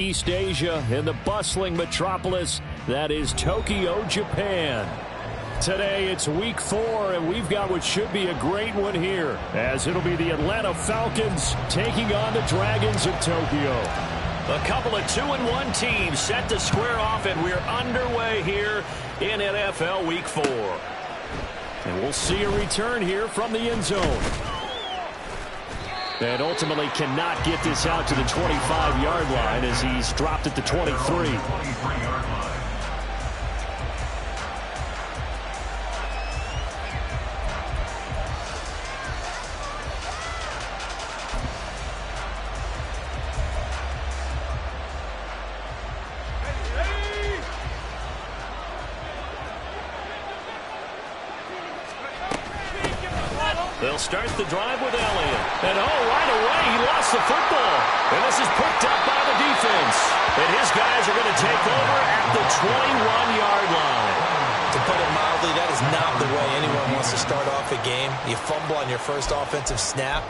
East Asia in the bustling metropolis that is Tokyo, Japan. Today it's week 4, and we've got what should be a great one here, as it'll be the Atlanta Falcons taking on the Dragons of Tokyo. A couple of 2-1 teams set to square off, and we're underway here in NFL Week 4. And we'll see a return here from the end zone. And ultimately cannot get this out to the 25-yard line as he's dropped at the 23. They'll start the drive with Elliott. And right away he lost the football. And this is picked up by the defense. And his guys are going to take over at the 21-yard line. To put it mildly, that is not the way anyone wants to start off a game. You fumble on your first offensive snap.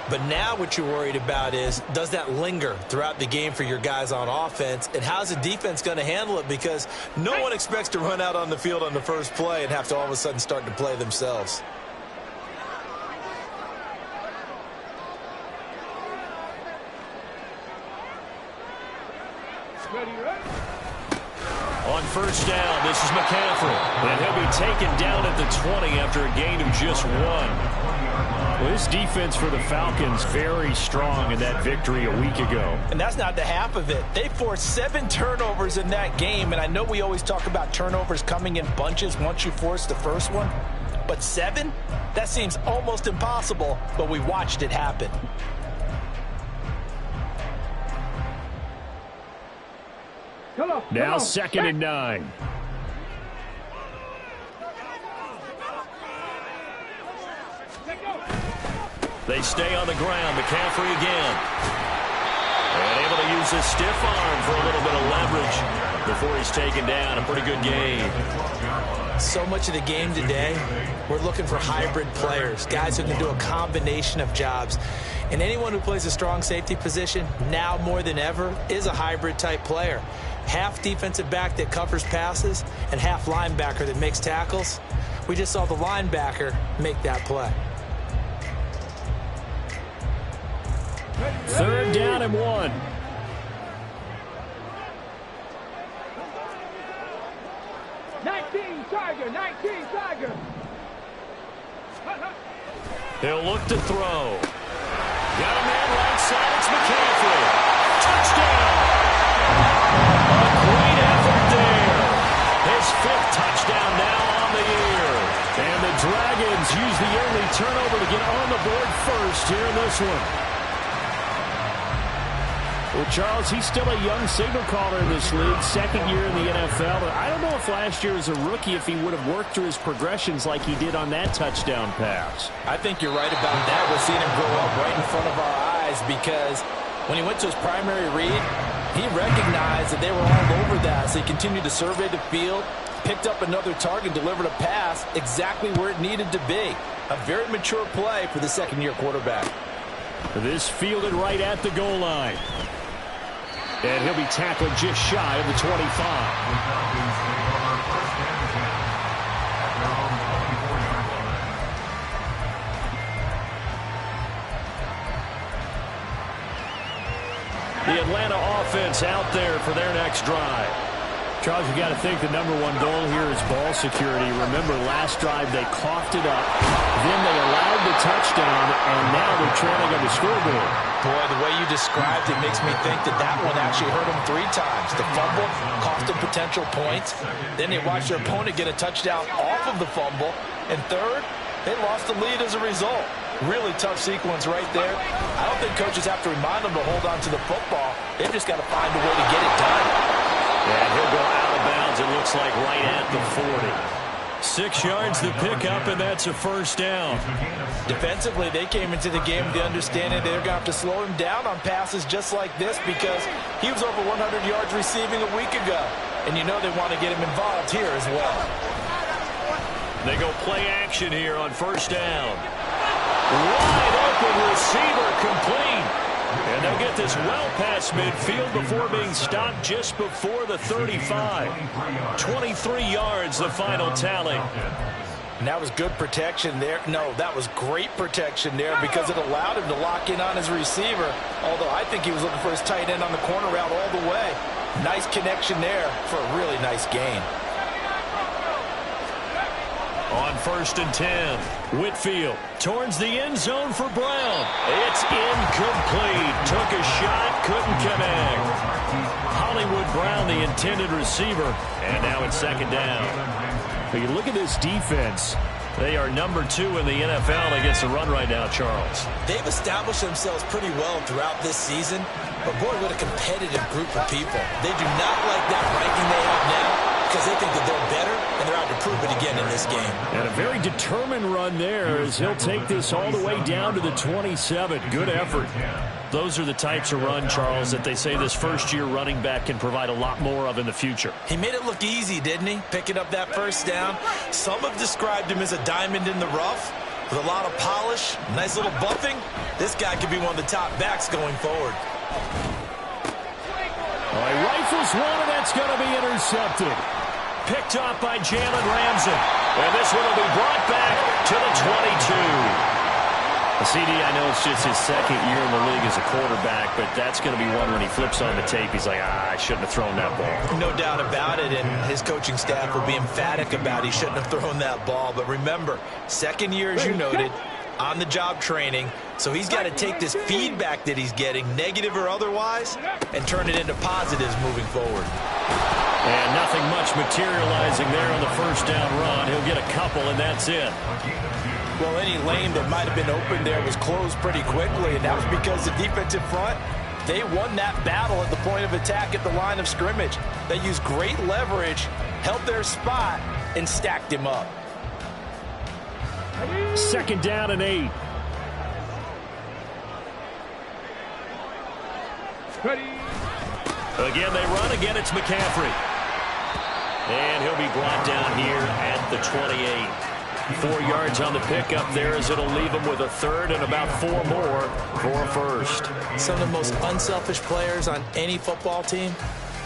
But now what you're worried about is, does that linger throughout the game for your guys on offense? And how's the defense going to handle it? Because no one expects to run out on the field on the first play and have to all of a sudden start to play themselves. On first down, this is McCaffrey. And he'll be taken down at the 20 after a gain of just 1. Well, this defense for the Falcons very strong in that victory a week ago. And that's not the half of it. They forced 7 turnovers in that game. And I know we always talk about turnovers coming in bunches once you force the first one. But 7? That seems almost impossible, but we watched it happen. Now 2nd and 9. They stay on the ground. McCaffrey again. And able to use his stiff arm for a little bit of leverage before he's taken down. A pretty good game. So much of the game today, we're looking for hybrid players, guys who can do a combination of jobs. And anyone who plays a strong safety position, now more than ever, is a hybrid type player. Half defensive back that covers passes and half linebacker that makes tackles. We just saw the linebacker make that play. 3rd down and 1. Tiger. He'll look to throw. Got a man right side. It's McCaffrey. Touchdown. A great effort there. His 5th touchdown now on the year. And the Dragons use the early turnover to get on the board first here in this one. Well, Charles, he's still a young signal caller in this league, 2nd year in the NFL. I don't know if last year as a rookie, if he would have worked through his progressions like he did on that touchdown pass. I think you're right about that. We're seeing him grow up right in front of our eyes because when he went to his primary read, he recognized that they were all over that. So he continued to survey the field, picked up another target, delivered a pass exactly where it needed to be. A very mature play for the 2nd-year quarterback. This fielded right at the goal line. And he'll be tackled just shy of the 25. The Atlanta offense out there for their next drive. Charles, you got to think the #1 goal here is ball security. Remember, last drive they coughed it up, then they allowed the touchdown, and now they're trailing on the scoreboard. Boy, the way you described it makes me think that one actually hurt them 3 times. The fumble cost them potential points. Then they watched their opponent get a touchdown off of the fumble. And 3rd, they lost the lead as a result. Really tough sequence right there. I don't think coaches have to remind them to hold on to the football. They've just got to find a way to get it done. And he'll go out of bounds, it looks like, right at the 40. 6 yards to pick up, and that's a 1st down. Defensively, they came into the game with the understanding they're going to have to slow him down on passes just like this because he was over 100 yards receiving a week ago. And you know they want to get him involved here as well. They go play action here on 1st down. Wide open receiver complete. And they'll get this well past midfield before being stopped just before the 35. 23 yards, the final tally. And that was good protection there. No, that was great protection there because it allowed him to lock in on his receiver. Although I think he was looking for his tight end on the corner route all the way. Nice connection there for a really nice gain. On 1st and 10, Whitfield towards the end zone for Brown. It's incomplete. Took a shot, couldn't connect. Hollywood Brown, the intended receiver, and now it's 2nd down. But you look at this defense. They are number 2 in the NFL against the run right now, Charles. They've established themselves pretty well throughout this season. But, boy, what a competitive group of people. They do not like that ranking they have now because they think that they're better, and they're out to prove it again in this game. And a very determined run there as he'll take this all the way down to the 27. Good effort. Those are the types of run, Charles, that they say this first-year running back can provide a lot more of in the future. He made it look easy, didn't he? Picking up that first down. Some have described him as a diamond in the rough with a lot of polish, nice little buffing. This guy could be one of the top backs going forward. He rifles one, and that's going to be intercepted. Picked off by Jalen Ramsey. And this one will be brought back to the 22. CD, I know it's just his 2nd year in the league as a quarterback, but that's going to be one when he flips on the tape. He's like, I shouldn't have thrown that ball. No doubt about it, and his coaching staff will be emphatic about he shouldn't have thrown that ball. But remember, 2nd year, as you noted, on-the-job training. So he's got to take this feedback that he's getting, negative or otherwise, and turn it into positives moving forward. And nothing much materializing there on the first down run. He'll get a couple, and that's it. Well, any lane that might have been open there was closed pretty quickly, and that was because the defensive front, they won that battle at the point of attack at the line of scrimmage. They used great leverage, held their spot, and stacked him up. 2nd down and 8. Again, they run. Again, it's McCaffrey. And he'll be brought down here at the 28. 4 yards on the pickup there as it'll leave him with a 3rd and about 4 more for a 1st. Some of the most unselfish players on any football team,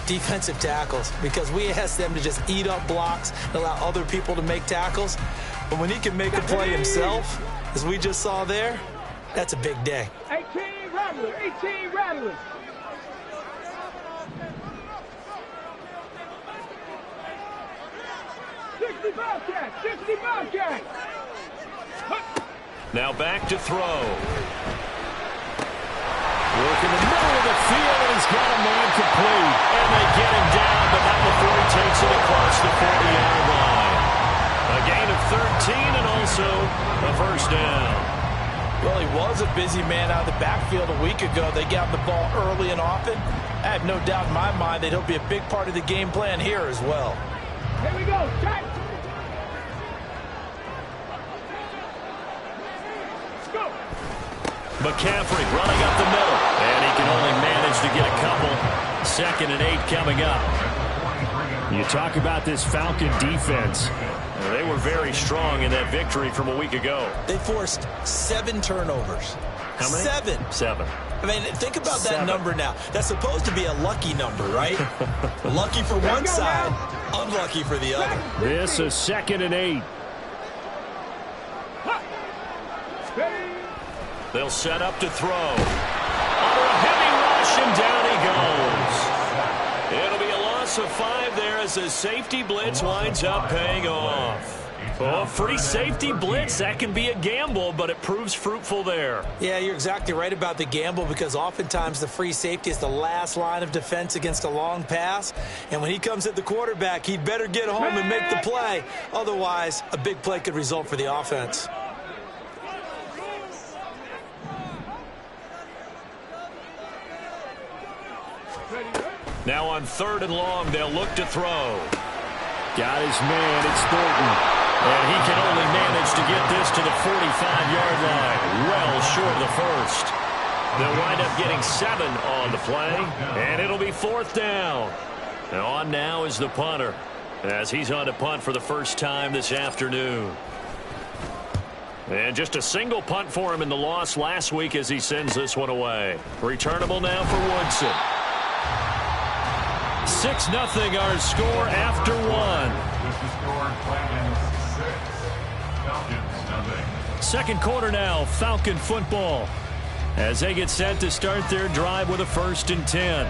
defensive tackles, because we ask them to just eat up blocks and allow other people to make tackles. But when he can make a play himself, as we just saw there, that's a big day. 18 Rattlers, 18 Rattlers. Now back to throw. Work in the middle of the field, and he's got a man complete. And they get him down, but not before he takes it across the 40-yard line. A gain of 13 and also a 1st down. Well, he was a busy man out of the backfield a week ago. They got the ball early and often. I have no doubt in my mind that he'll be a big part of the game plan here as well. Here we go, tight. McCaffrey running up the middle, and he can only manage to get a couple. 2nd and 8 coming up. You talk about this Falcon defense. They were very strong in that victory from a week ago. They forced 7 turnovers. How many? 7. 7. I mean, think about that number now. That's supposed to be a lucky number, right? Lucky for one side, unlucky for the other. This is 2nd and 8. They'll set up to throw. Under a heavy rush, and down he goes. It'll be a loss of 5 there as the safety blitz winds up paying off. Oh, free safety blitz, that can be a gamble, but it proves fruitful there. Yeah, you're exactly right about the gamble because oftentimes the free safety is the last line of defense against a long pass. And when he comes at the quarterback, he'd better get home and make the play. Otherwise, a big play could result for the offense. Now on 3rd and long, they'll look to throw. Got his man, it's Thornton. And he can only manage to get this to the 45-yard line. Well short of the 1st. They'll wind up getting 7 on the play. And it'll be 4th down. And on now is the punter, as he's on to punt for the first time this afternoon. And just a single punt for him in the loss last week as he sends this one away. Returnable now for Woodson. 6-0 our score after one. Second quarter now, Falcon football, as they get set to start their drive with a 1st and 10.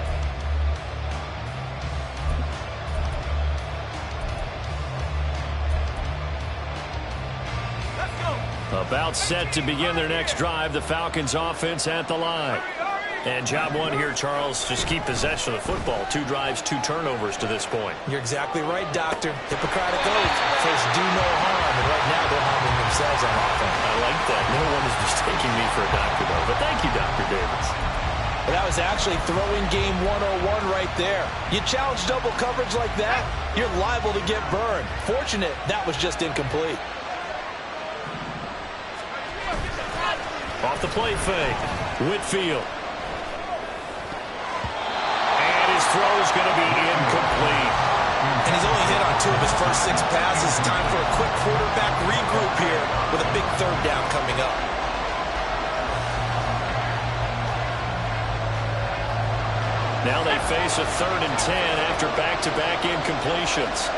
About set to begin their next drive, the Falcons offense at the line. And job one here, Charles, just keep possession of the football. 2 drives, 2 turnovers to this point. You're exactly right, Doctor. Hippocratic oath. First, do no harm. And right now, they're harming themselves on offense. I like that. No one is mistaking me for a doctor, though. But thank you, Dr. Davis. Well, that was actually throwing game 101 right there. You challenge double coverage like that, you're liable to get burned. Fortunate, that was just incomplete. Off the play fake, Whitfield. And his throw is going to be incomplete. And he's only hit on 2 of his first 6 passes. Time for a quick quarterback regroup here with a big 3rd down coming up. Now they face a 3rd and 10 after back-to-back incompletions.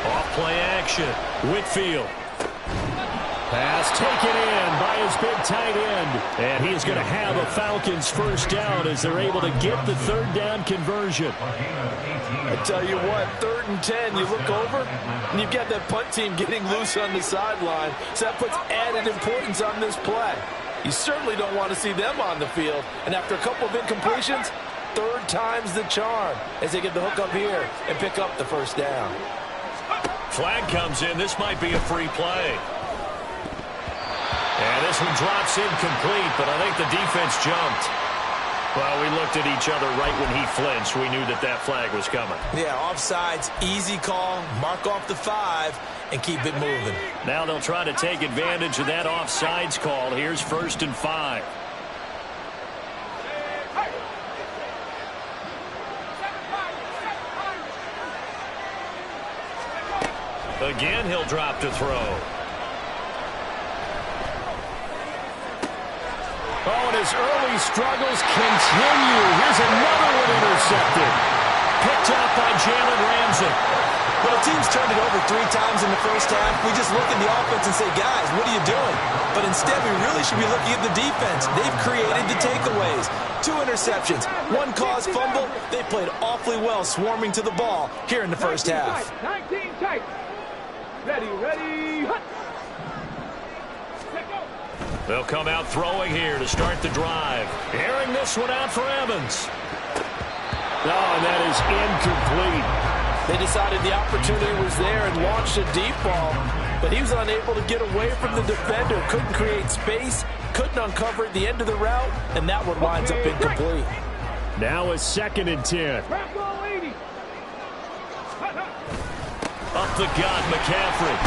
Off play action, Whitfield. Pass taken in by his big tight end. And he is going to have a Falcons 1st down as they're able to get the 3rd down conversion. I tell you what, 3rd and 10, you look over, and you've got that punt team getting loose on the sideline. So that puts added importance on this play. You certainly don't want to see them on the field. And after a couple of incompletions, 3rd time's the charm as they get the hook up here and pick up the 1st down. Flag comes in. This might be a free play. And this one drops incomplete, but I think the defense jumped. Well, we looked at each other right when he flinched. We knew that that flag was coming. Yeah, offsides, easy call, mark off the 5, and keep it moving. Now they'll try to take advantage of that offsides call. Here's 1st and 5. Again, he'll drop to throw. Oh, and his early struggles continue. Here's another one intercepted. Picked up by Jalen Ramsey. Well, the team's turned it over 3 times in the 1st half. We just look at the offense and say, guys, what are you doing? But instead, we really should be looking at the defense. They've created the takeaways. 2 interceptions, 1 caused fumble. They played awfully well swarming to the ball here in the 1st half. 19 tight. Ready, hut. They'll come out throwing here to start the drive. Airing this one out for Evans. Oh, and that is incomplete. They decided the opportunity was there and launched a deep ball, but he was unable to get away from the defender. Couldn't create space, couldn't uncover at the end of the route, and that one winds up incomplete. Now a 2nd and 10. Up the gut, McCaffrey.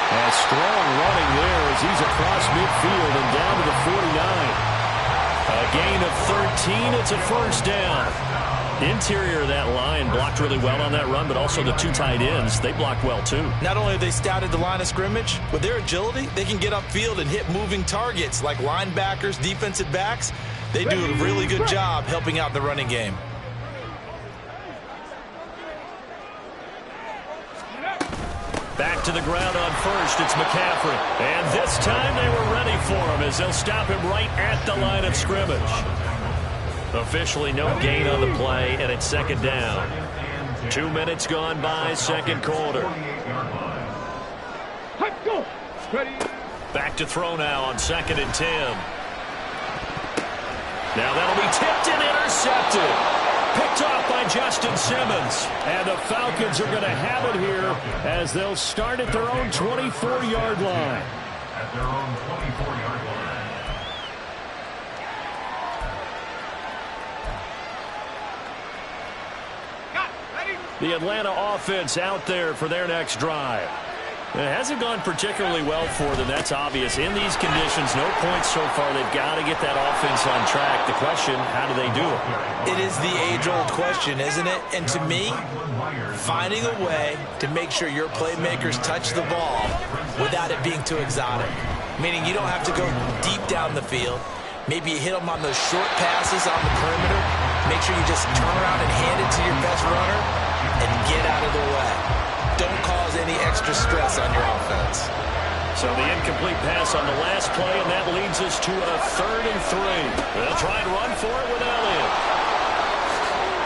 And strong running there as he's across midfield and down to the 49. A gain of 13. It's a 1st down. Interior of that line blocked really well on that run, but also the 2 tight ends, they blocked well too. Not only have they scouted the line of scrimmage, with their agility, they can get upfield and hit moving targets like linebackers, defensive backs. They do a really good job helping out the running game. Back to the ground on 1st, it's McCaffrey. And this time they were ready for him as they'll stop him right at the line of scrimmage. Officially no gain on the play, and it's 2nd down. 2 minutes gone by, 2nd quarter. Back to throw now on 2nd and 10. Now that'll be tipped and intercepted. Picked off by Justin Simmons. And the Falcons are going to have it here as they'll start at their own 24-yard line. At their own 24-yard line. The Atlanta offense out there for their next drive. It hasn't gone particularly well for them. That's obvious. In these conditions, no points so far. They've got to get that offense on track. The question, how do they do it? It is the age-old question, isn't it? And to me, finding a way to make sure your playmakers touch the ball without it being too exotic. Meaning you don't have to go deep down the field. Maybe you hit them on those short passes on the perimeter. Make sure you just turn around and hand it to your best runner and get out of the way. Don't cause any extra stress on your offense. So the incomplete pass on the last play, and that leads us to a 3rd and 3. They'll try and run for it with Elliott.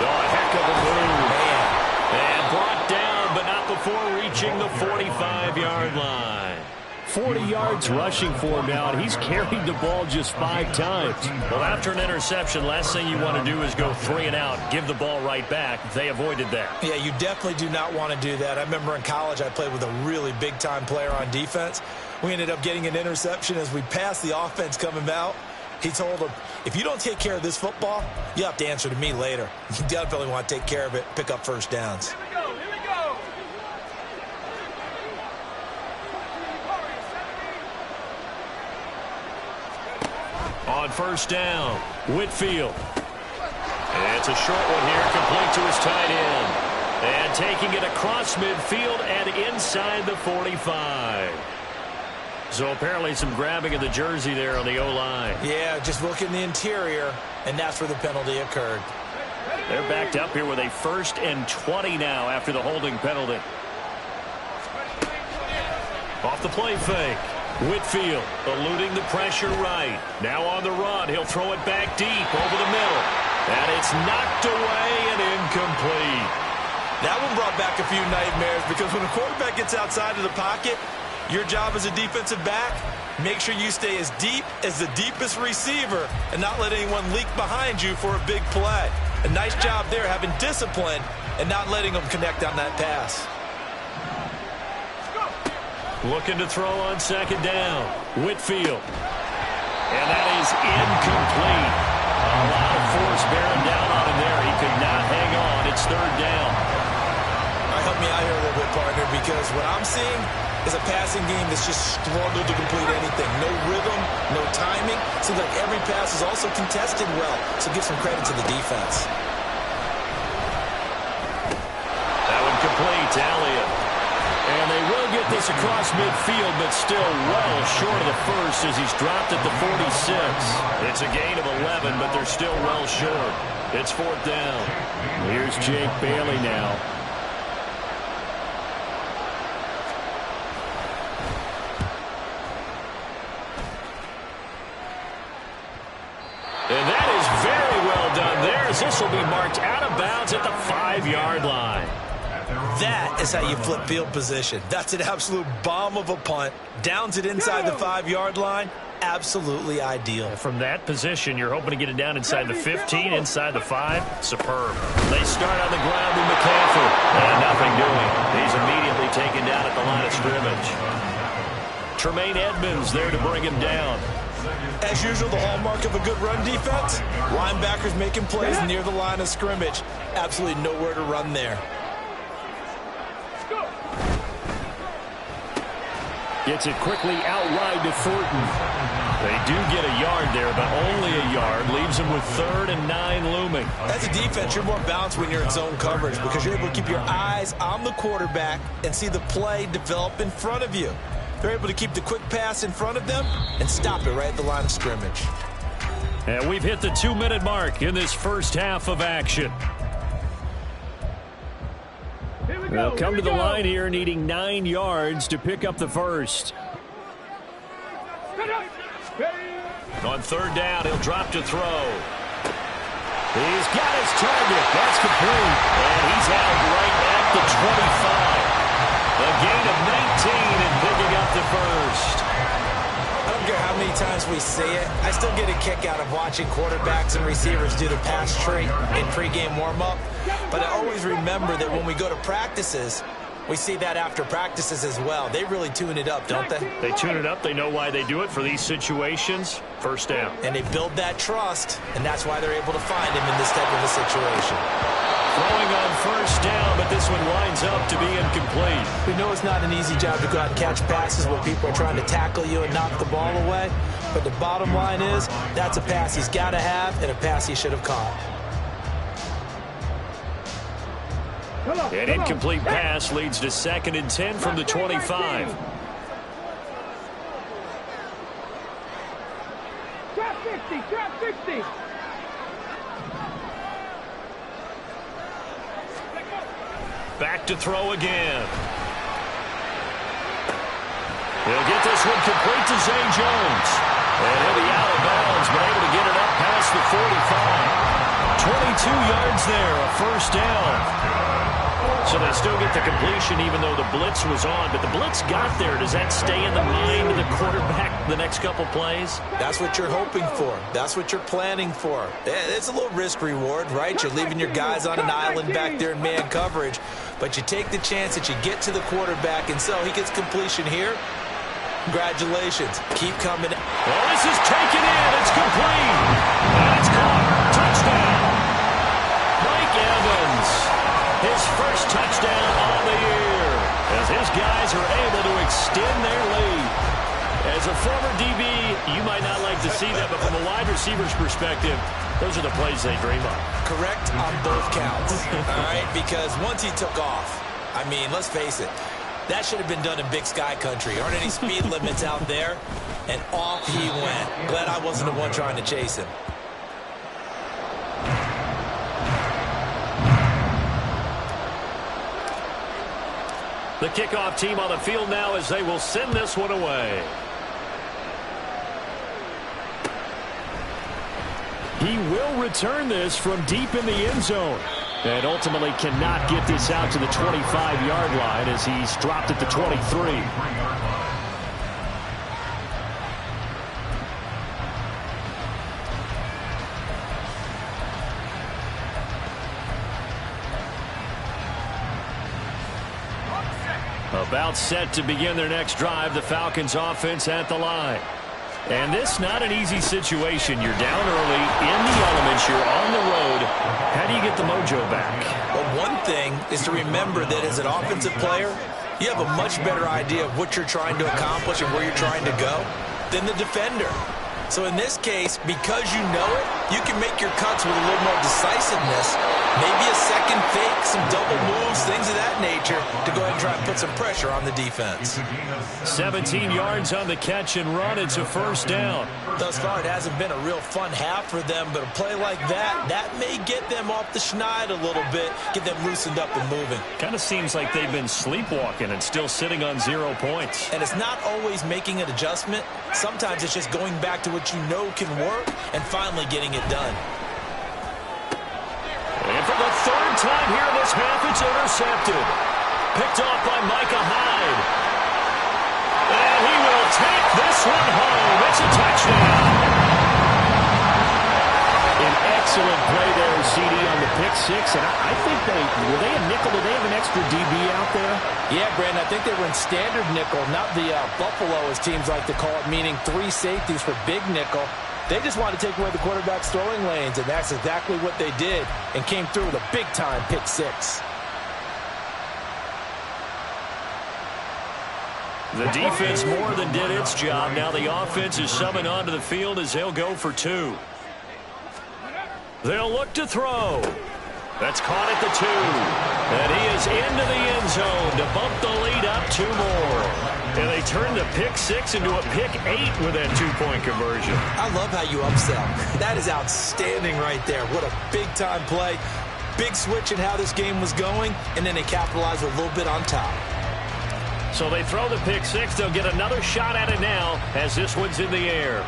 Oh, heck of a move. Man. And brought down, but not before reaching the 45-yard line. 40 yards rushing for him now, and he's carried the ball just 5 times. Well, after an interception, last thing you want to do is go 3 and out, give the ball right back. They avoided that. Yeah, you definitely do not want to do that. I remember in college I played with a really big-time player on defense. We ended up getting an interception as we passed the offense coming out. He told him, if you don't take care of this football, you have to answer to me later. You definitely want to take care of it, pick up first downs. On first down, Whitfield. And it's a short one here, complete to his tight end. And taking it across midfield and inside the 45. So apparently some grabbing of the jersey there on the O-line. Yeah, just look in the interior, and that's where the penalty occurred. They're backed up here with a 1st and 20 now after the holding penalty. Off the play fake. Whitfield eluding the pressure right. Now on the run. He'll throw it back deep over the middle. And it's knocked away and incomplete. That one brought back a few nightmares because when a quarterback gets outside of the pocket, your job as a defensive back, make sure you stay as deep as the deepest receiver and not let anyone leak behind you for a big play. A nice job there having discipline and not letting them connect on that pass. Looking to throw on 2nd down. Whitfield. And that is incomplete. A lot of force bearing down on him there. He could not hang on. It's 3rd down. All right, help me out here a little bit, partner, because what I'm seeing is a passing game that's just struggled to complete anything. No rhythm, no timing. Seems like every pass is also contested well, so give some credit to the defense. That one complete to Elliott. And they will get this across midfield, but still well short of the first as he's dropped at the 46. It's a gain of 11, but they're still well short. It's 4th down. Here's Jake Bailey now. And that is very well done there as this will be marked out of bounds at the 5-yard line. That is how you flip field position. That's an absolute bomb of a punt. Downs it inside the 5-yard line. Absolutely ideal. From that position, you're hoping to get it down inside the 15, inside the 5. Superb. They start on the ground with McCaffrey. And nothing doing. He's immediately taken down at the line of scrimmage. Tremaine Edmonds there to bring him down. As usual, the hallmark of a good run defense, linebackers making plays near the line of scrimmage. Absolutely nowhere to run there. Gets it quickly out wide to Thornton. They do get a yard there, but only a yard. Leaves them with 3rd and 9 looming. As a defense, you're more balanced when you're in zone coverage because you're able to keep your eyes on the quarterback and see the play develop in front of you. They're able to keep the quick pass in front of them and stop it right at the line of scrimmage. And we've hit the 2-minute mark in this first half of action. They'll come to the line here needing 9 yards to pick up the first. On 3rd down, he'll drop to throw. He's got his target. That's complete. And he's out right at the 25. A gain of 19 and picking up the first. I don't care how many times we say it, I still get a kick out of watching quarterbacks and receivers do the pass tree in pregame warm-up. But I always remember that when we go to practices, We see that after practices as well. They really tune it up, don't they? They tune it up. They know why they do it for these situations. First down. And they build that trust, and that's why they're able to find him in this type of a situation. Throwing on first down, but this one winds up to be incomplete. We know it's not an easy job to go out and catch passes when people are trying to tackle you and knock the ball away. But the bottom line is, that's a pass he's got to have and a pass he should have caught. An incomplete pass leads to 2nd and 10 from the 25. Trap 60, trap 60. Back to throw again. He'll get this one complete to Zay Jones. And he'll be out of bounds, but able to get it up past the 45. 22 yards there, a first down. So they still get the completion even though the blitz was on. But the blitz got there. Does that stay in the mind of the quarterback the next couple plays? That's what you're hoping for. That's what you're planning for. It's a little risk reward, right? You're leaving your guys on an island back there in man coverage. But you take the chance that you get to the quarterback, and so he gets completion here. Congratulations. Keep coming. Well, this is taken in. It's complete. And it's caught. Touchdown. Mike Evans. His first touchdown on the year. As his guys are able to extend their lead. As a former DB, you might not like to see that, but from a wide receiver's perspective, those are the plays they dream of. Correct on both counts. All right, because once he took off, I mean, let's face it, that should have been done in Big Sky country. Aren't any speed limits out there? And off he went. Glad I wasn't the one trying to chase him. The kickoff team on the field now as they will send this one away. He will return this from deep in the end zone. And ultimately cannot get this out to the 25-yard line as he's dropped at the 23. About set to begin their next drive, the Falcons offense at the line. And this not an easy situation. You're down early, in the elements, you're on the road. How do you get the mojo back? Well, one thing is to remember that as an offensive player, you have a much better idea of what you're trying to accomplish and where you're trying to go than the defender. So in this case, because you know it, you can make your cuts with a little more decisiveness. Maybe a second fake, some double moves, things of that nature to go ahead and try and put some pressure on the defense. 17 yards on the catch and run. It's a first down. Thus far, it hasn't been a real fun half for them, but a play like that may get them off the schneid a little bit, get them loosened up and moving. Kind of seems like they've been sleepwalking and still sitting on 0 points. And it's not always making an adjustment. Sometimes it's just going back to what you know can work and finally getting it done. And for the third time here in this half, it's intercepted. Picked off by Micah Hyde. And he will take this one home. It's a touchdown. An excellent play there, CD, on the pick six. And I think were they a nickel? Did they have an extra DB out there? Yeah, Brandon, I think they were in standard nickel, not the Buffalo, as teams like to call it, meaning 3 safeties for big nickel. They just wanted to take away the quarterback's throwing lanes, and that's exactly what they did and came through with a big-time pick six. The defense more than did its job. Now the offense is summoned onto the field as they'll go for 2. They'll look to throw. That's caught at the 2. And he is into the end zone to bump the lead up 2 more. And they turn the pick 6 into a pick 8 with that 2-point conversion. I love how you upsell. That is outstanding right there. What a big-time play. Big switch in how this game was going, and then they capitalize with a little bit on top. So they throw the pick 6. They'll get another shot at it now as this one's in the air.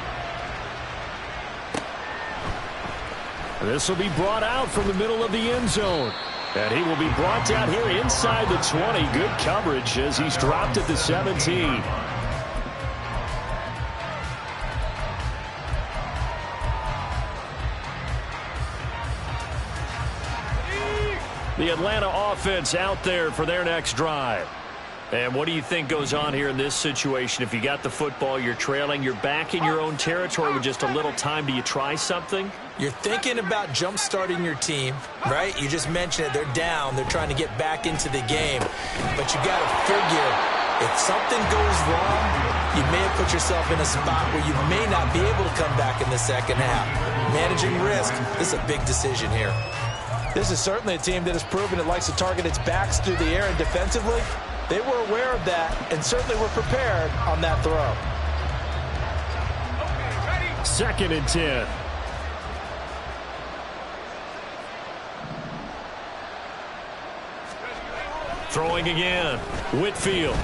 This will be brought out from the middle of the end zone. And he will be brought down here inside the 20. Good coverage as he's dropped at the 17. The Atlanta offense out there for their next drive. And what do you think goes on here in this situation? If you got the football, you're trailing, you're back in your own territory with just a little time. Do you try something? You're thinking about jump-starting your team, right? You just mentioned it. They're down. They're trying to get back into the game. But you got to figure, if something goes wrong, you may have put yourself in a spot where you may not be able to come back in the second half. Managing risk, this is a big decision here. This is certainly a team that has proven it likes to target its backs through the air, and defensively, they were aware of that and certainly were prepared on that throw. 2nd and 10. Throwing again. Whitfield.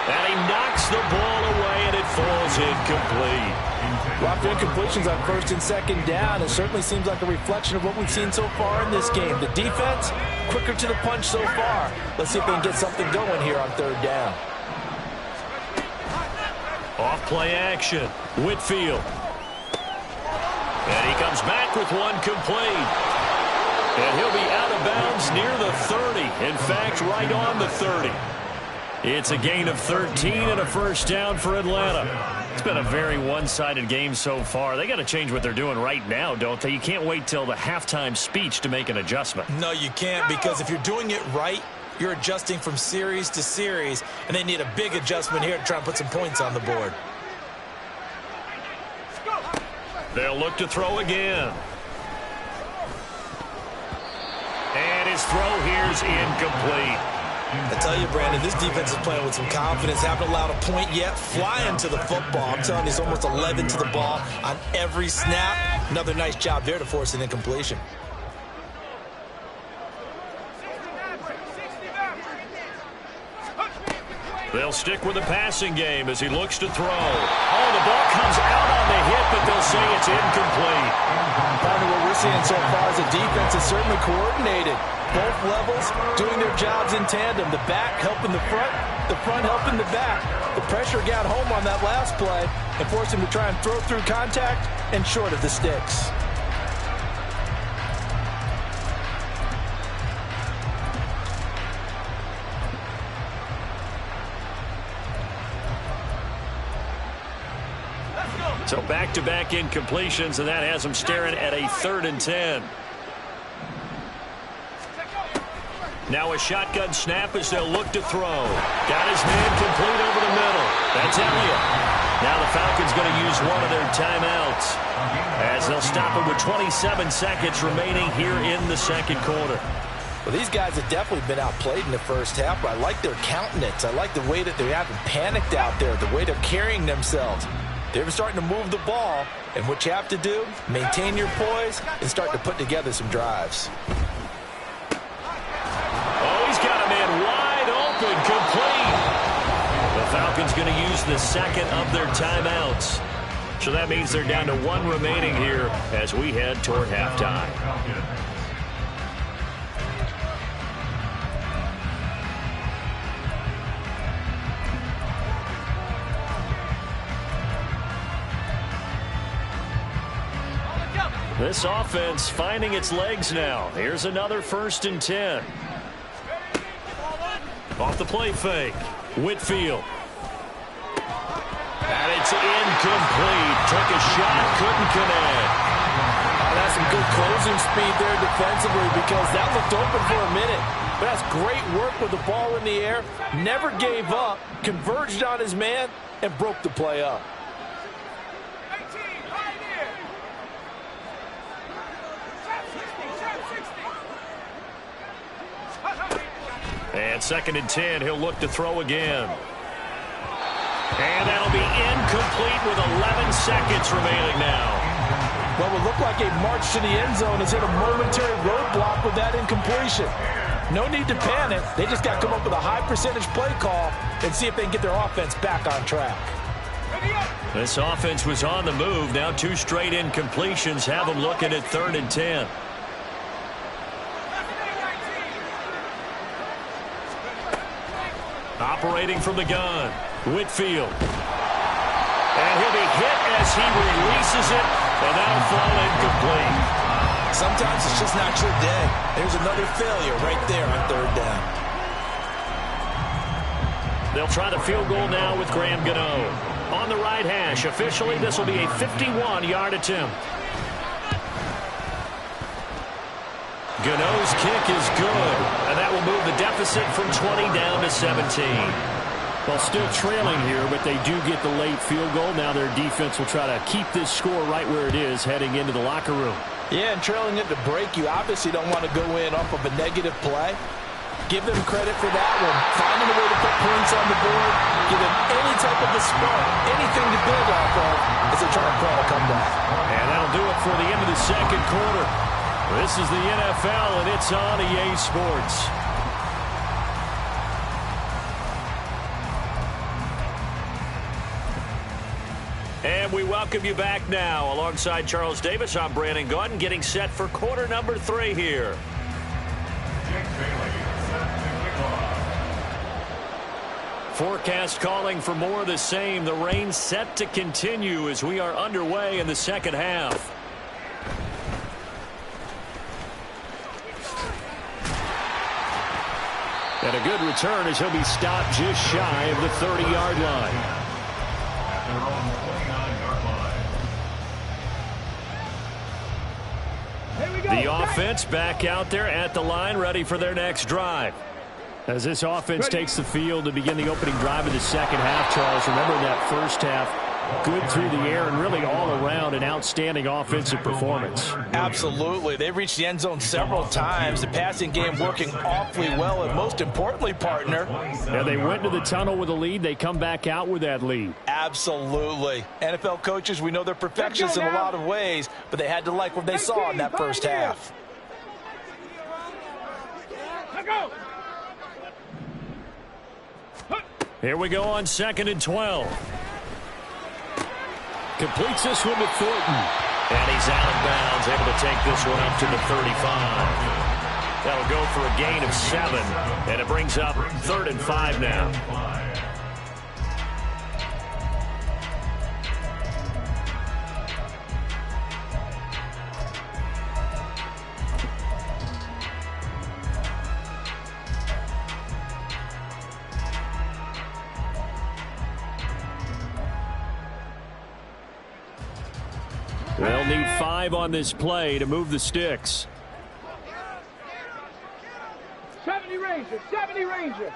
And he knocks the ball away, and it falls incomplete. A lot of incompletions on 1st and 2nd down. It certainly seems like a reflection of what we've seen so far in this game. The defense, quicker to the punch so far. Let's see if they can get something going here on 3rd down. Off play action. Whitfield. And he comes back with one complete. And he'll be out of bounds near the 30. In fact, right on the 30. It's a gain of 13 and a first down for Atlanta. It's been a very one-sided game so far. They got to change what they're doing right now, don't they? You can't wait till the halftime speech to make an adjustment. No, you can't, because if you're doing it right, you're adjusting from series to series, and they need a big adjustment here to try and put some points on the board. They'll look to throw again. And his throw here's incomplete. I tell you, Brandon, this defense is playing with some confidence. Haven't allowed a point yet. Flying to the football. I'm telling you, it's almost 11 to the ball on every snap. Another nice job there to force an incompletion. They'll stick with the passing game as he looks to throw. Oh, the ball comes out on the hit, but they'll say it's incomplete. Partner, what we're seeing so far is a defense is certainly coordinated. Both levels doing their jobs in tandem. The back helping the front helping the back. The pressure got home on that last play and forced him to try and throw through contact and short of the sticks. So back-to-back incompletions, and that has them staring at a 3rd and 10. Now a shotgun snap as they'll look to throw. Got his man complete over the middle. That's Elliott. Now the Falcons going to use one of their timeouts as they'll stop it with 27 seconds remaining here in the 2nd quarter. Well, these guys have definitely been outplayed in the first half, but I like their countenance. I like the way that they haven't panicked out there, the way they're carrying themselves. They're starting to move the ball, and what you have to do, maintain your poise and start to put together some drives. Oh, he's got a man wide open, complete. The Falcons going to use the 2nd of their timeouts. So that means they're down to 1 remaining here as we head toward halftime. This offense finding its legs now. Here's another 1st and 10. Off the play fake. Whitfield. And it's incomplete. Took a shot, couldn't connect. Oh, that's some good closing speed there defensively, because that looked open for a minute. But that's great work with the ball in the air. Never gave up, converged on his man, and broke the play up. And 2nd and 10, he'll look to throw again. And that'll be incomplete with 11 seconds remaining now. What would look like a march to the end zone has hit a momentary roadblock with that incompletion. No need to panic. They just got to come up with a high percentage play call and see if they can get their offense back on track. This offense was on the move. Now 2 straight incompletions have them looking at 3rd and 10. Operating from the gun, Whitfield. And he'll be hit as he releases it, and that'll fall incomplete. Sometimes it's just not your day. There's another failure right there on third down. They'll try the field goal now with Graham Gano. On the right hash, officially, this will be a 51-yard attempt. Gano's kick is good, and that will move the deficit from 20 down to 17. Well, still trailing here, but they do get the late field goal. Now their defense will try to keep this score right where it is heading into the locker room. Yeah, and trailing it to break, you obviously don't want to go in off of a negative play. Give them credit for that one. Finding a way to put points on the board, give them any type of a spark, anything to build off of as they try to plan a comeback. And that'll do it for the end of the second quarter. This is the NFL, and it's on EA Sports. And we welcome you back now. Alongside Charles Davis, I'm Brandon Gaudin, getting set for quarter number 3 here. Forecast calling for more of the same. The rain set to continue as we are underway in the second half. And a good return as he'll be stopped just shy of the 30-yard line. The offense back out there at the line, ready for their next drive. As this offense takes the field to begin the opening drive of the second half, Charles, remember that first half, good through the air and really all around an outstanding offensive performance. Absolutely. They've reached the end zone several times. The passing game working awfully well, and most importantly, partner. And they went to the tunnel with a lead. They come back out with that lead. Absolutely. NFL coaches, we know they're perfectionists in a lot of ways, but they had to like what they saw in that first half. Let's go. Here we go on 2nd and 12. Completes this one to Thornton. And he's out of bounds, able to take this one up to the 35. That'll go for a gain of 7. And it brings up 3rd and 5 now. They'll need 5 on this play to move the sticks. 70 Ranger, 70 Ranger.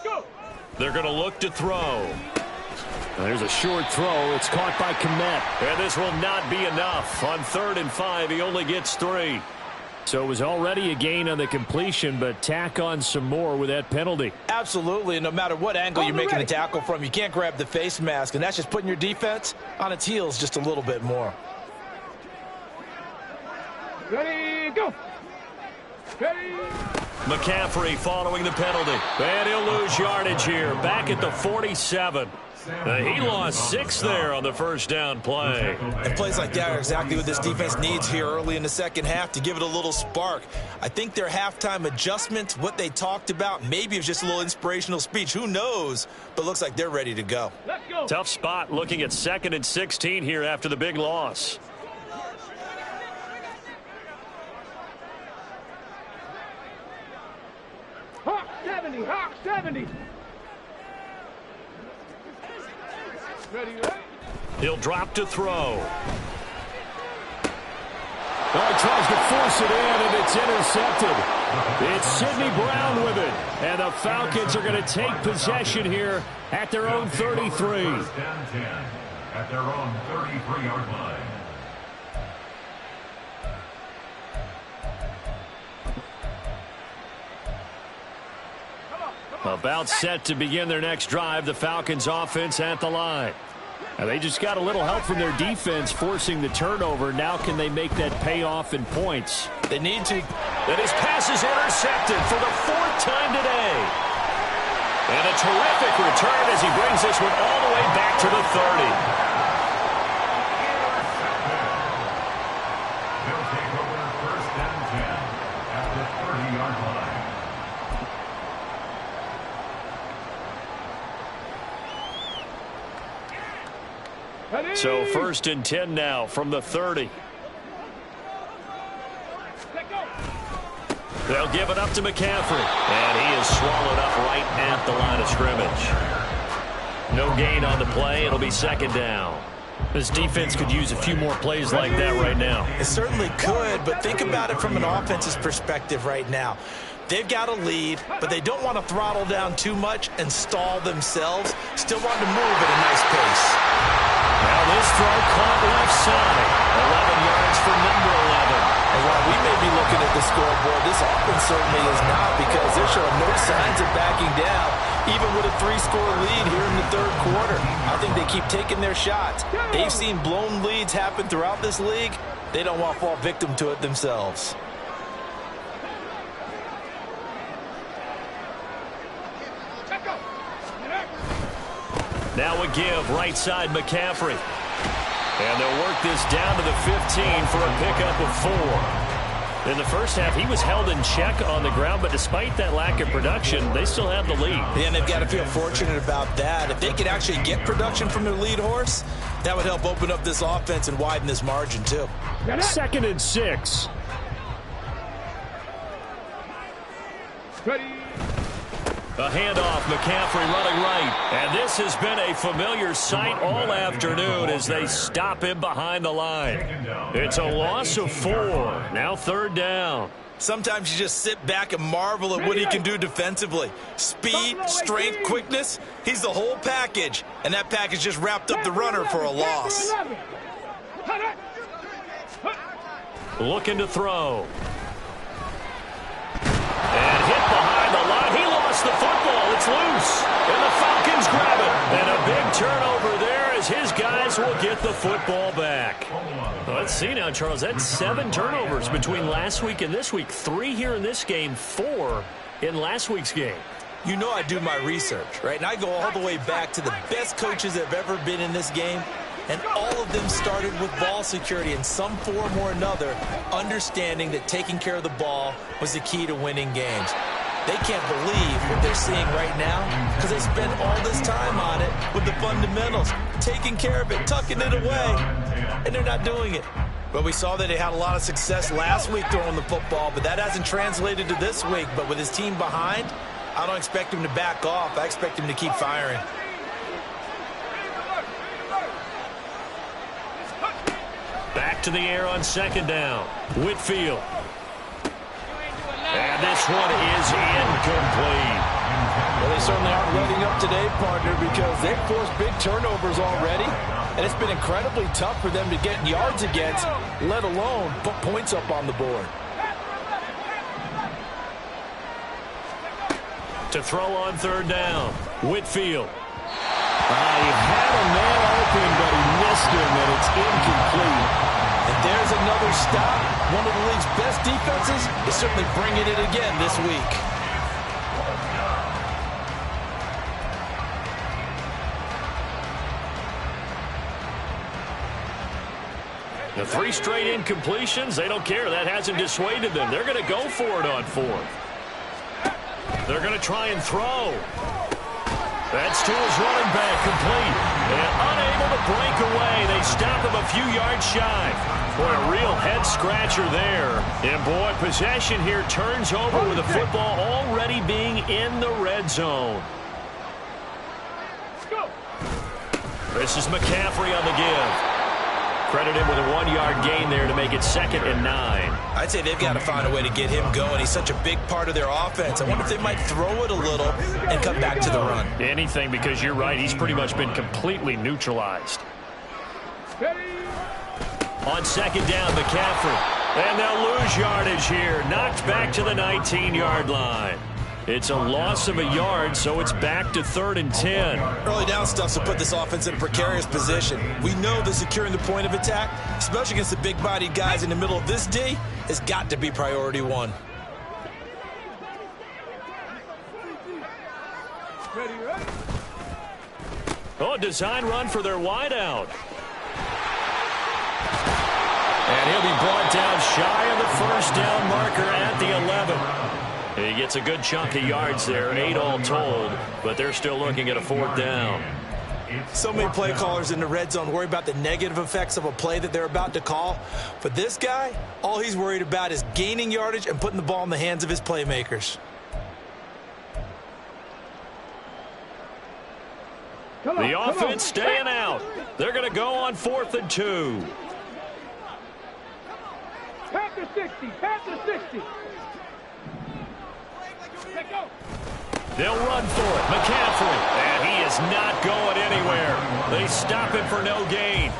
Go. They're going to look to throw. There's a short throw. It's caught by Kmet. And this will not be enough. On 3rd and 5, he only gets 3. So it was already a gain on the completion, but tack on some more with that penalty. Absolutely, and no matter what angle you're making the tackle from, you can't grab the face mask, and that's just putting your defense on its heels just a little bit more. Ready, go. Ready. McCaffrey following the penalty. And he'll lose yardage here. Back at the 47. He lost 6 there on the first down play. And plays like that are exactly what this defense needs here early in the second half to give it a little spark. I think their halftime adjustment, what they talked about, maybe it was just a little inspirational speech. Who knows? But looks like they're ready to go. Let's go. Tough spot looking at 2nd and 16 here after the big loss. Hawk 70, Hawk 70. Ready, ready. He'll drop to throw. Oh, he tries to force it in, and it's intercepted. It's Sidney Brown with it. And the Falcons are going to take possession here at their own 33. At their own 33-yard line. About set to begin their next drive, the Falcons offense at the line. Now they just got a little help from their defense forcing the turnover. Now can they make that pay off in points? They need to. And his pass is intercepted for the 4th time today. And a terrific return as he brings this one all the way back to the 30. They'll take over 1st and 10 at the 30-yard line. Ready. So 1st and 10 now from the 30. They'll give it up to McCaffrey. And he is swallowed up right at the line of scrimmage. No gain on the play. It'll be second down. This defense could use a few more plays like that right now. It certainly could, but think about it from an offense's perspective right now. They've got a lead, but they don't want to throttle down too much and stall themselves. Still want to move at a nice pace. Now this throw caught left side. 11 yards for number 11. And while we may be looking at the scoreboard, this offense certainly is not, because they're showing no signs of backing down, even with a 3-score lead here in the third quarter. I think they keep taking their shots. They've seen blown leads happen throughout this league. They don't want to fall victim to it themselves. Now a give right side McCaffrey. And they'll work this down to the 15 for a pickup of 4. In the first half, he was held in check on the ground, but despite that lack of production, they still have the lead. Yeah, and they've got to feel fortunate about that. If they could actually get production from their lead horse, that would help open up this offense and widen this margin too. 2nd and 6. Ready. A handoff, McCaffrey running right. And this has been a familiar sight all afternoon as they stop him behind the line. It's a loss of 4. Now 3rd down. Sometimes you just sit back and marvel at what he can do defensively. Speed, strength, quickness. He's the whole package. And that package just wrapped up the runner for a loss. Looking to throw. And hit behind the line. He lost the football. It's loose. And the Falcons grab it. And a big turnover there as his guys will get the football back. Well, let's see now, Charles. That's 7 turnovers between last week and this week. 3 here in this game, 4 in last week's game. You know I do my research, right? And I go all the way back to the best coaches that have ever been in this game. And all of them started with ball security in some form or another, understanding that taking care of the ball was the key to winning games. They can't believe what they're seeing right now because they spent all this time on it with the fundamentals, taking care of it, tucking it away, and they're not doing it. But we saw that they had a lot of success last week throwing the football, but that hasn't translated to this week. But with his team behind, I don't expect him to back off. I expect him to keep firing. Back to the air on 2nd down. Whitfield. And this one is incomplete. Well, they certainly aren't letting up today, partner, because they've forced big turnovers already, and it's been incredibly tough for them to get yards against, let alone put points up on the board. To throw on 3rd down. Whitfield. He had a man open, but he missed him, and it's incomplete. And there's another stop. One of the league's best defenses is certainly bringing it again this week. The 3 straight incompletions, they don't care. That hasn't dissuaded them. They're going to go for it on 4th. They're going to try and throw. That's to his running back, complete. And unable to break away. They stop him a few yards shy. Boy, a real head-scratcher there. And, boy, possession here turns over with the football already being in the red zone. This is McCaffrey on the give. Credit him with a 1-yard gain there to make it 2nd and 9. I'd say they've got to find a way to get him going. He's such a big part of their offense. I wonder if they might throw it a little and come back to the run. Anything, because you're right. He's pretty much been completely neutralized. On 2nd down, McCaffrey. And they'll lose yardage here. Knocked back to the 19-yard line. It's a loss of a yard, so it's back to 3rd and 10. Early down stuff to put this offense in a precarious position. We know that securing the point of attack, especially against the big-bodied guys in the middle of this D, has got to be priority 1. Oh, design run for their wideout. And he'll be brought down shy of the 1st down marker at the 11. He gets a good chunk of yards there, 8 all told, but they're still looking at a 4th down. So many play callers in the red zone worry about the negative effects of a play that they're about to call. But this guy, all he's worried about is gaining yardage and putting the ball in the hands of his playmakers. The offense staying out. They're going to go on 4th and 2. Panther 60, Panther 60. They'll run for it. McCaffrey, and he is not going anywhere. They stop him for no gain.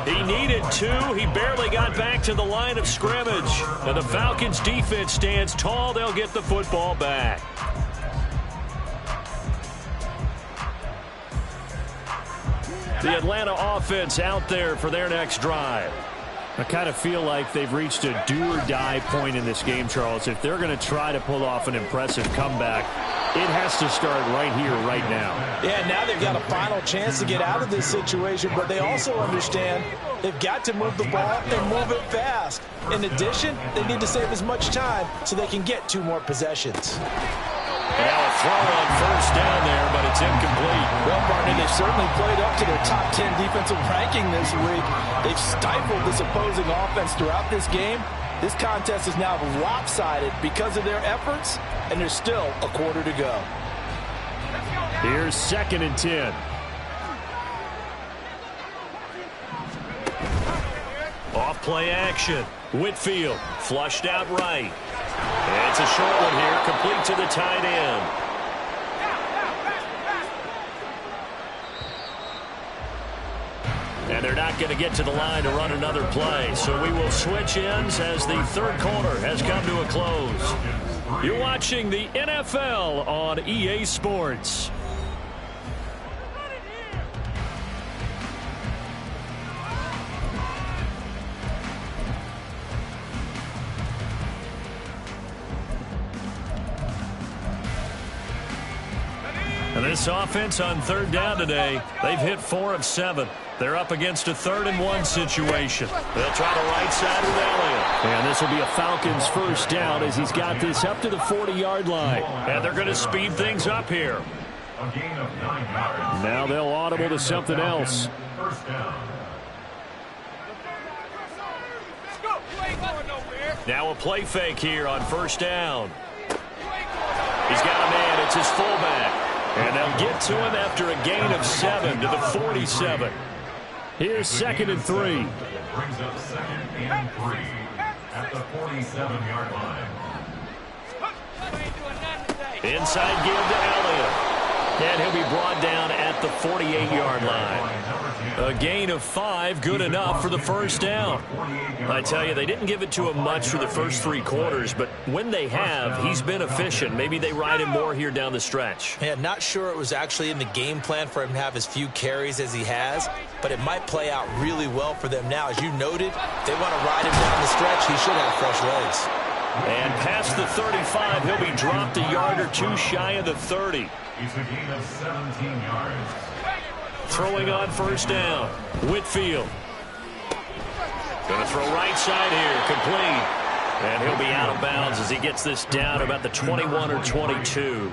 He needed 2. He barely got back to the line of scrimmage. And the Falcons defense stands tall. They'll get the football back. The Atlanta offense out there for their next drive. I kind of feel like they've reached a do-or-die point in this game, Charles. If they're going to try to pull off an impressive comeback, it has to start right here, right now. Yeah, now they've got a final chance to get out of this situation, but they also understand they've got to move the ball and move it fast. In addition, they need to save as much time so they can get 2 more possessions. Now a throw on 1st down there, but it's incomplete. Well, partner, they've certainly played up to their top 10 defensive ranking this week. They've stifled this opposing offense throughout this game. This contest is now lopsided because of their efforts, and there's still a quarter to go. Here's 2nd and 10. Off play action. Whitfield flushed out right. It's a short one here, complete to the tight end. And they're not going to get to the line to run another play. So we will switch ends as the 3rd quarter has come to a close. You're watching the NFL on EA Sports. And this offense on 3rd down today, they've hit 4 of 7. They're up against a 3rd and 1 situation. They'll try the right side with Elliott. And this will be a Falcons 1st down as he's got this up to the 40-yard line. And they're going to speed things up here. A gain of 9 yards. Now they'll audible to something else. 1st down. Now a play fake here on 1st down. He's got a man. It's his fullback. And they'll get to him after a gain of 7 to the 47. Here's 2nd and 3. Brings up 2nd and 3 at the 47-yard line. Inside give to Elliott. And he'll be brought down at the 48-yard line. A gain of 5, good enough for the 1st down. I tell you, they didn't give it to him much for the first 3 quarters, but when they have, he's been efficient. Maybe they ride him more here down the stretch. Yeah, not sure it was actually in the game plan for him to have as few carries as he has, but it might play out really well for them now. As you noted, they want to ride him down the stretch. He should have fresh legs. And past the 35, he'll be dropped a yard or 2 shy of the 30. It's a gain of 17 yards. Throwing on 1st down. Whitfield. Going to throw right side here. Complete. And he'll be out of bounds as he gets this down about the 21 or 22.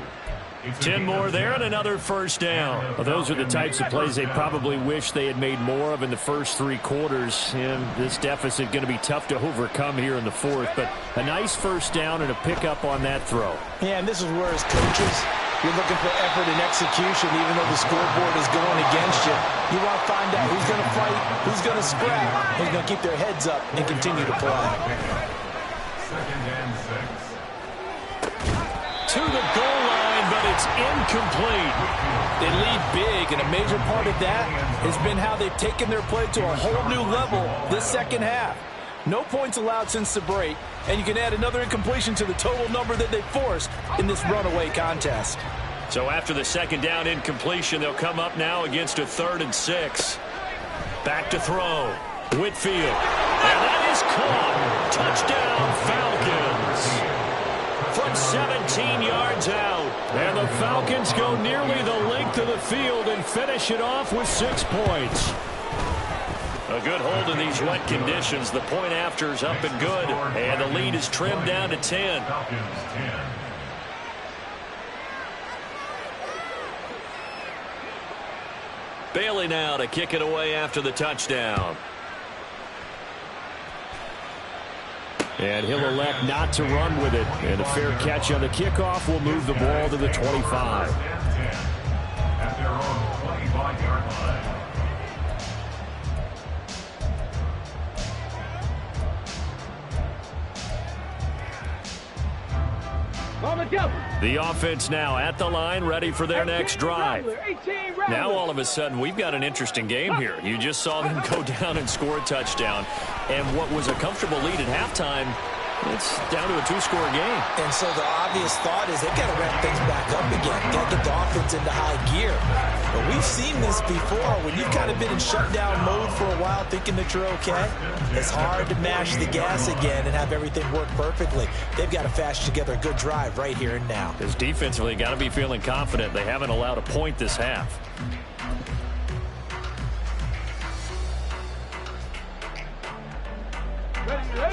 10 more there and another 1st down. Well, those are the types of plays they probably wish they had made more of in the first 3 quarters. And this deficit going to be tough to overcome here in the 4th. But a nice 1st down and a pickup on that throw. Yeah, and this is where, as coaches, you're looking for effort and execution, even though the scoreboard is going against you. You want to find out who's going to fight, who's going to scrap, who's going to keep their heads up and continue to play. 2nd and 6. To the goal line, but it's incomplete. They lead big, and a major part of that has been how they've taken their play to a whole new level this 2nd half. No points allowed since the break, and you can add another incompletion to the total number that they forced in this runaway contest. So after the 2nd down incompletion, they'll come up now against a 3rd and 6. Back to throw. Whitfield. And that is caught. Touchdown, Falcons. From 17 yards out. And the Falcons go nearly the length of the field and finish it off with 6 points. A good hold in these wet conditions. The point after's up and good. And the lead is trimmed down to 10. Falcons 10. Bailey now to kick it away after the touchdown. And he'll elect not to run with it. And a fair catch on the kickoff will move the ball to the 25. At their own 25-yard line. The offense now at the line, ready for their next drive. Now all of a sudden we've got an interesting game here. You just saw them go down and score a touchdown. And what was a comfortable lead at halftime, it's down to a two-score game. And so the obvious thought is they've got to ramp things back up again. Got to get the offense into high gear. But we've seen this before. When you've kind of been in shutdown mode for a while thinking that you're okay, it's hard to mash the gas again and have everything work perfectly. They've got to fashion together a good drive right here and now. Because defensively, got to be feeling confident. They haven't allowed a point this half.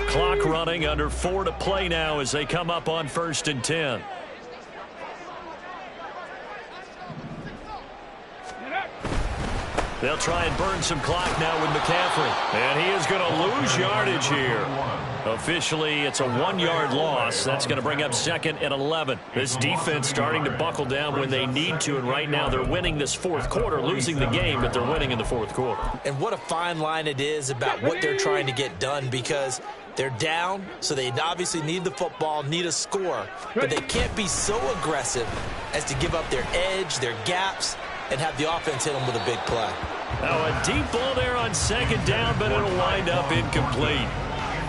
Clock running, under 4 to play now as they come up on 1st and 10. They'll try and burn some clock now with McCaffrey. And he is going to lose yardage here. Officially, it's a 1-yard loss. That's going to bring up 2nd and 11. This defense starting to buckle down when they need to, and right now they're winning this fourth quarter, losing the game, but they're winning in the fourth quarter. And what a fine line it is about what they're trying to get done, because they're down, so they obviously need the football, need a score, but they can't be so aggressive as to give up their edge, their gaps, and have the offense hit them with a big play. Now a deep ball there on 2nd down, but it'll wind up incomplete.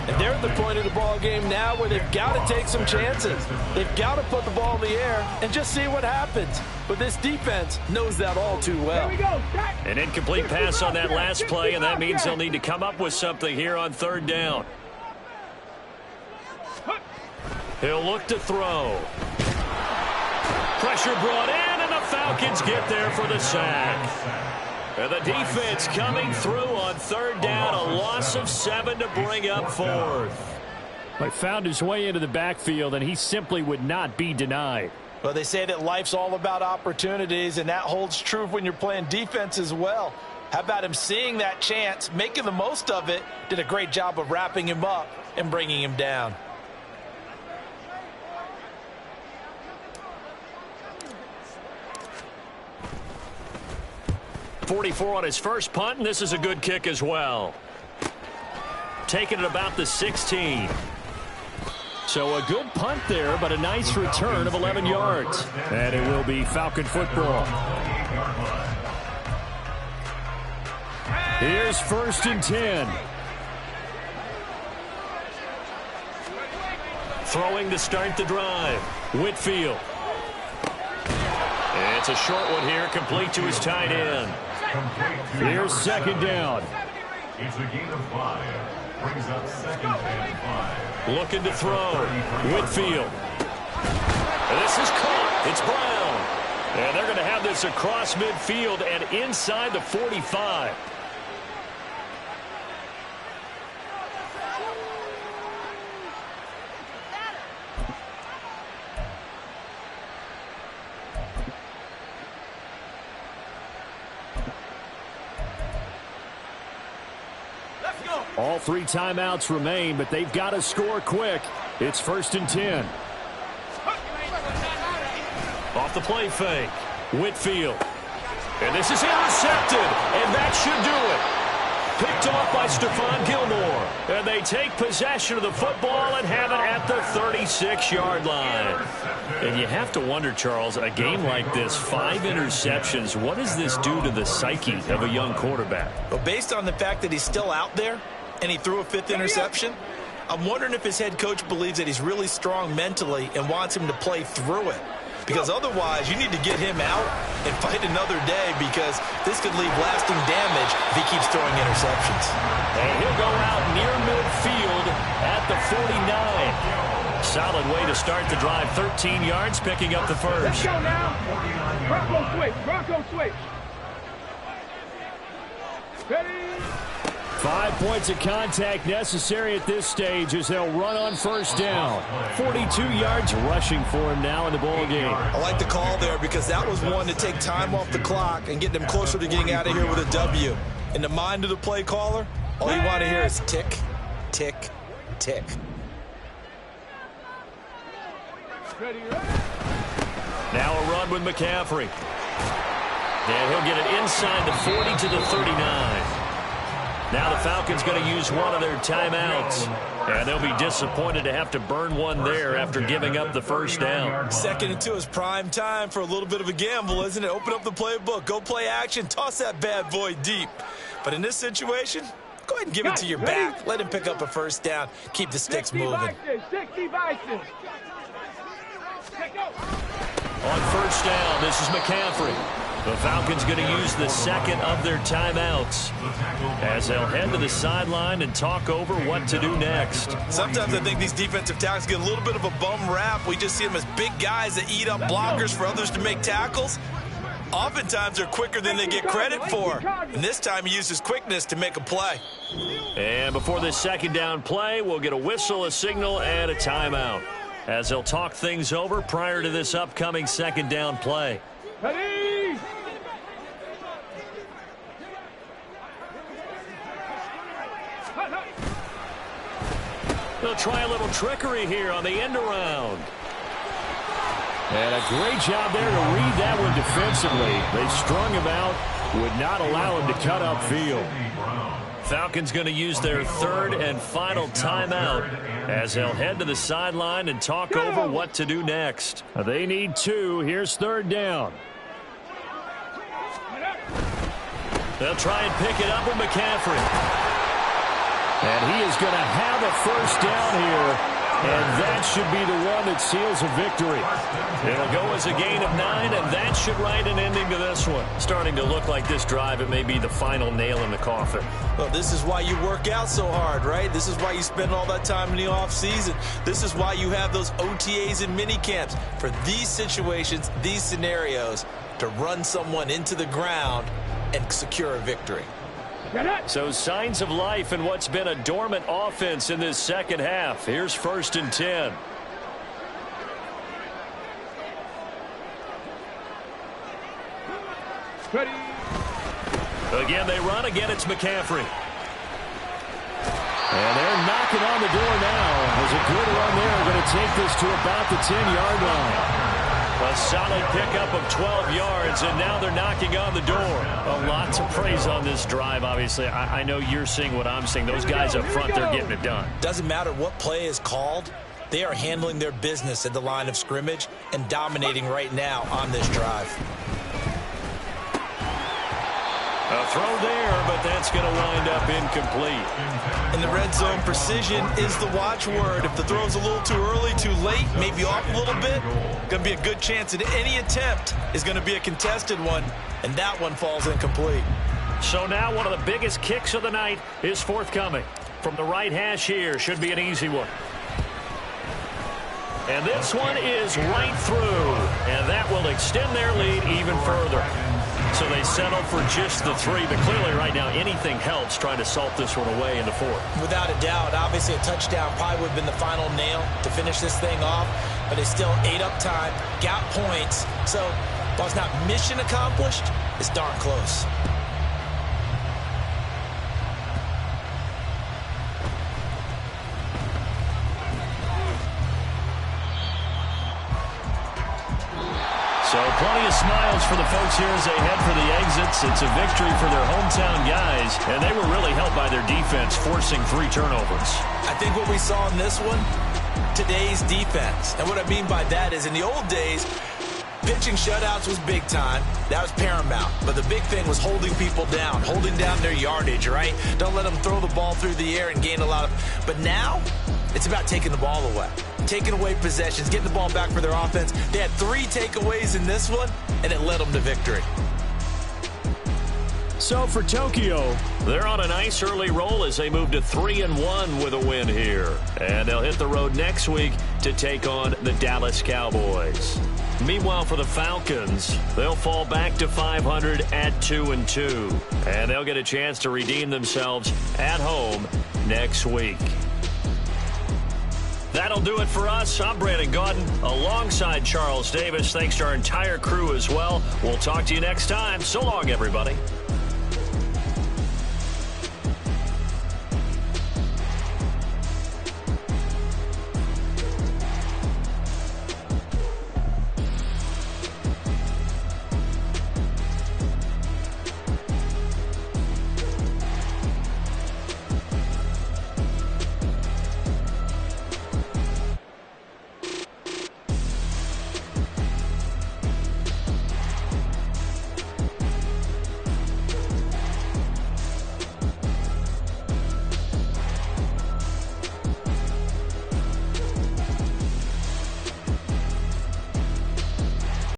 And they're at the point of the ball game now where they've got to take some chances. They've got to put the ball in the air and just see what happens. But this defense knows that all too well. An incomplete pass on that last play, and that means they'll need to come up with something here on 3rd down. He'll look to throw. Pressure brought in, and the Falcons get there for the sack. And the defense coming through on 3rd down, a loss of 7 to bring up 4th. He found his way into the backfield, and he simply would not be denied. Well, they say that life's all about opportunities, and that holds true when you're playing defense as well. How about him seeing that chance, making the most of it, did a great job of wrapping him up and bringing him down. .44 on his first punt, and this is a good kick as well. Taking it about the 16. So a good punt there, but a nice return of 11 yards. And it will be Falcon football. Here's 1st and 10. Throwing to start the drive. Whitfield. It's a short one here, complete to his tight end. Here's 2nd down. It's a gain of 5. Brings up 2nd and 5. Looking to throw. Whitfield. This is caught. It's Brown. And they're going to have this across midfield and inside the 45. All 3 timeouts remain, but they've got to score quick. It's 1st and 10. Off the play fake. Whitfield. And this is intercepted, and that should do it. Picked off by Stephon Gilmore. And they take possession of the football and have it at the 36-yard line. And you have to wonder, Charles, a game like this, 5 interceptions, what does this do to the psyche of a young quarterback? Well, based on the fact that he's still out there and he threw a 5th interception, I'm wondering if his head coach believes that he's really strong mentally and wants him to play through it. Because otherwise, you need to get him out and fight another day, because this could leave lasting damage if he keeps throwing interceptions. And he'll go out near midfield at the 49. Solid way to start the drive. 13 yards, picking up the first. Let's go now. Bronco switch. Bronco switch. Ready. 5 points of contact necessary at this stage as they'll run on first down. 42 yards rushing for him now in the ball game. I like the call there because that was one to take time off the clock and get them closer to getting out of here with a W. In the mind of the play caller, all you want to hear is tick, tick, tick. Now a run with McCaffrey. And he'll get it inside the 40 to the 39. Now the Falcons going to use one of their timeouts. And they'll be disappointed to have to burn one there after giving up the first down. 2nd and 2 is prime time for a little bit of a gamble, isn't it? Open up the playbook, go play action, toss that bad boy deep. But in this situation, go ahead and give it to your back. Let him pick up a first down. Keep the sticks moving. 60 Bison. On first down, this is McCaffrey. The Falcons going to use the second of their timeouts as they'll head to the sideline and talk over what to do next. Sometimes I think these defensive tackles get a little bit of a bum rap. We just see them as big guys that eat up blockers for others to make tackles. Oftentimes they're quicker than they get credit for. And this time he uses quickness to make a play. And before this second down play, we'll get a whistle, a signal, and a timeout as they'll talk things over prior to this upcoming second down play. Ready? They'll try a little trickery here on the end around. And a great job there to read that one defensively. They strung him out, would not allow him to cut upfield. Falcons going to use their third and final timeout as they'll head to the sideline and talk over what to do next. They need 2. Here's third down. They'll try and pick it up with McCaffrey. And he is going to have a first down here. And that should be the one that seals a victory. It'll go as a gain of 9, and that should write an ending to this one. Starting to look like this drive, it may be the final nail in the coffin. Well, this is why you work out so hard, right? This is why you spend all that time in the offseason. This is why you have those OTAs and mini camps. For these situations, these scenarios, to run someone into the ground and secure a victory. So signs of life in what's been a dormant offense in this second half. Here's 1st and 10. Ready? Again, they run. Again, it's McCaffrey. And they're knocking on the door now. There's a good run there. Going to take this to about the 10-yard line. A solid pickup of 12 yards, and now they're knocking on the door. A lot to praise on this drive, obviously. I know you're seeing what I'm seeing. Those guys up front, they're getting it done. Doesn't matter what play is called. They are handling their business at the line of scrimmage and dominating right now on this drive. A throw there, but that's going to wind up incomplete. In the red zone, precision is the watchword. If the throw's a little too early, too late, maybe off a little bit, going to be a good chance that any attempt is going to be a contested one, and that one falls incomplete. So now one of the biggest kicks of the night is forthcoming. From the right hash here, should be an easy one. And this one is right through, and that will extend their lead even further. So they settle for just the 3, but clearly right now anything helps trying to salt this one away in the 4th. Without a doubt, obviously a touchdown probably would have been the final nail to finish this thing off, but they still ate up time, got points. So while it's not mission accomplished, it's darn close. So plenty of smiles for the folks here as they head for the exits. It's a victory for their hometown guys, and they were really helped by their defense, forcing 3 turnovers. I think what we saw in this one, today's defense. And what I mean by that is in the old days, pitching shutouts was big time. That was paramount. But the big thing was holding people down, holding down their yardage, right? Don't let them throw the ball through the air and gain a lot of... But now, it's about taking the ball away. Taking away possessions, getting the ball back for their offense. They had 3 takeaways in this one, and it led them to victory. So for Tokyo, they're on a nice early roll as they move to 3-1 with a win here. And they'll hit the road next week to take on the Dallas Cowboys. Meanwhile, for the Falcons, they'll fall back to 500 at 2-2. And they'll get a chance to redeem themselves at home next week. That'll do it for us. I'm Brandon Gaudin alongside Charles Davis. Thanks to our entire crew as well. We'll talk to you next time. So long, everybody.